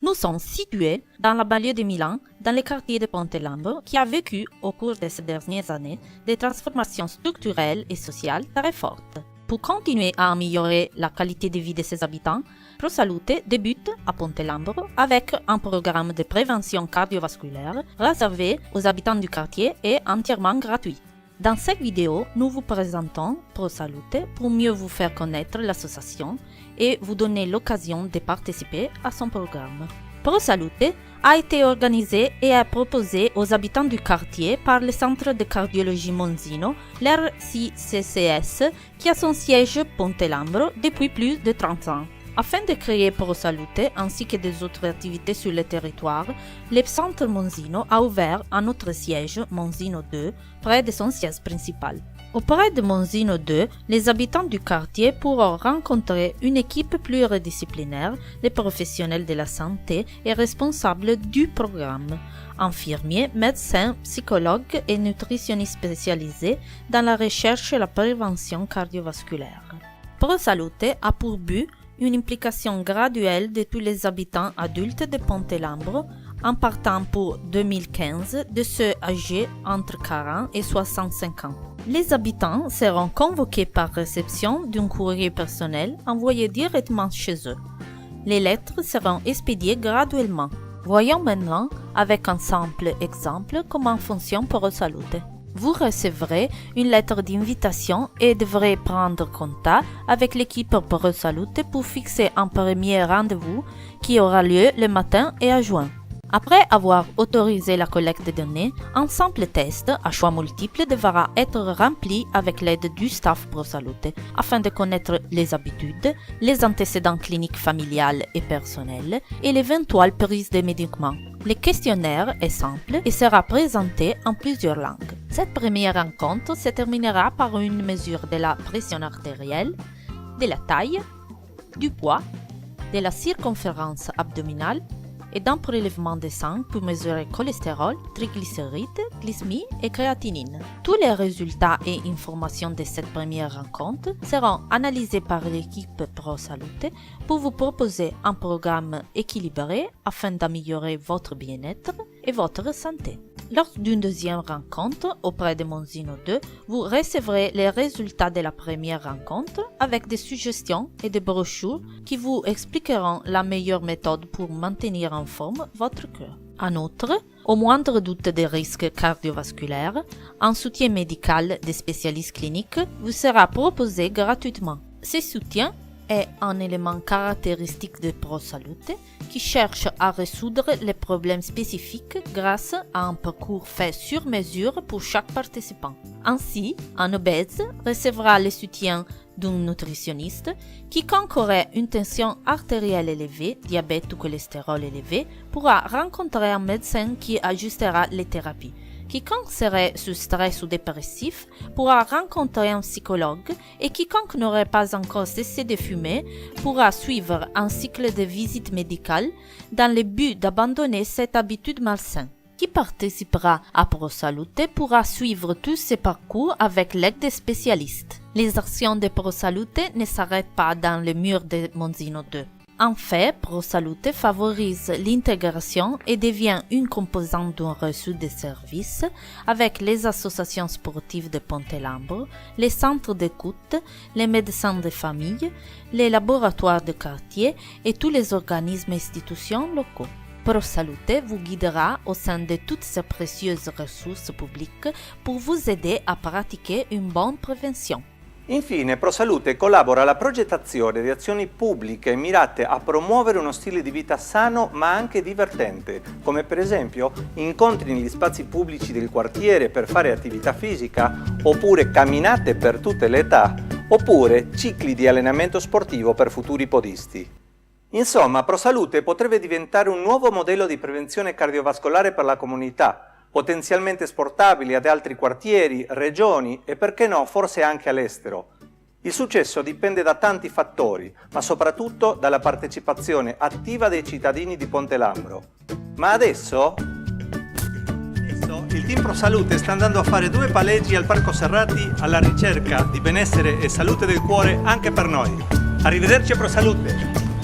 Nous sommes situés dans la banlieue de Milan, dans le quartier de Pontelambro, qui a vécu, au cours de ces dernières années, des transformations structurelles et sociales très fortes. Pour continuer à améliorer la qualité de vie de ses habitants, ProSalute débute à Pontelambro avec un programme de prévention cardiovasculaire réservé aux habitants du quartier et entièrement gratuit. Dans cette vidéo, nous vous présentons ProSalute pour mieux vous faire connaître l'association et vous donner l'occasion de participer à son programme. ProSalute a été organisé et est proposé aux habitants du quartier par le Centre de cardiologie Monzino, l'RCCS, qui a son siège Pontelambro depuis plus de 30 ans. Afin de créer ProSalute ainsi que des autres activités sur le territoire, le Centre Monzino a ouvert un autre siège, Monzino 2, près de son siège principal. Auprès de Monzino 2, les habitants du quartier pourront rencontrer une équipe pluridisciplinaire, les professionnels de la santé et responsables du programme, infirmiers, médecins, psychologues et nutritionnistes spécialisés dans la recherche et la prévention cardiovasculaire. ProSalute a pour but une implication graduelle de tous les habitants adultes de Pontelambro, en partant pour 2015 de ceux âgés entre 40 et 65 ans. Les habitants seront convoqués par réception d'un courrier personnel envoyé directement chez eux. Les lettres seront expédiées graduellement. Voyons maintenant avec un simple exemple comment fonctionne ProSalute. Vous recevrez une lettre d'invitation et devrez prendre contact avec l'équipe ProSalute pour fixer un premier rendez-vous qui aura lieu le matin et à juin. Après avoir autorisé la collecte de données, un simple test à choix multiples devra être rempli avec l'aide du staff ProSalute afin de connaître les habitudes, les antécédents cliniques familiales et personnels et l'éventuelle prise de médicaments. Le questionnaire est simple et sera présenté en plusieurs langues. Cette première rencontre se terminera par une mesure de la pression artérielle, de la taille, du poids, de la circonférence abdominale et d'un prélèvement de sang pour mesurer cholestérol, triglycérides, glycémie et créatinine. Tous les résultats et informations de cette première rencontre seront analysés par l'équipe ProSalute pour vous proposer un programme équilibré afin d'améliorer votre bien-être et votre santé. Lors d'une deuxième rencontre auprès de Monzino 2, vous recevrez les résultats de la première rencontre avec des suggestions et des brochures qui vous expliqueront la meilleure méthode pour maintenir en forme votre cœur. En outre, au moindre doute des risques cardiovasculaires, un soutien médical des spécialistes cliniques vous sera proposé gratuitement. Ce soutien est un élément caractéristique de ProSalute qui cherche à résoudre les problèmes spécifiques grâce à un parcours fait sur mesure pour chaque participant. Ainsi, un obèse recevra le soutien d'un nutritionniste, quiconque aurait une tension artérielle élevée, diabète ou cholestérol élevé, pourra rencontrer un médecin qui ajustera les thérapies. Quiconque serait sous stress ou dépressif pourra rencontrer un psychologue et quiconque n'aurait pas encore cessé de fumer pourra suivre un cycle de visites médicales dans le but d'abandonner cette habitude malsaine. Qui participera à ProSalute pourra suivre tous ces parcours avec l'aide des spécialistes. Les actions de ProSalute ne s'arrêtent pas dans le mur de Monzino 2. En fait, ProSalute favorise l'intégration et devient une composante d'un réseau de services avec les associations sportives de Pontelambro, les centres d'écoute, les médecins de famille, les laboratoires de quartier et tous les organismes et institutions locaux. ProSalute vous guidera au sein de toutes ces précieuses ressources publiques pour vous aider a pratiquer une bonne prévention. Infine, ProSalute collabora alla progettazione di azioni pubbliche mirate a promuovere uno stile di vita sano ma anche divertente, come per esempio incontri negli spazi pubblici del quartiere per fare attività fisica, oppure camminate per tutte le età, oppure cicli di allenamento sportivo per futuri podisti. Insomma, ProSalute potrebbe diventare un nuovo modello di prevenzione cardiovascolare per la comunità, potenzialmente esportabili ad altri quartieri, regioni e perché no, forse anche all'estero. Il successo dipende da tanti fattori, ma soprattutto dalla partecipazione attiva dei cittadini di Pontelambro. Ma adesso il team ProSalute sta andando a fare 2 palleggi al Parco Serrati alla ricerca di benessere e salute del cuore anche per noi. Arrivederci a ProSalute!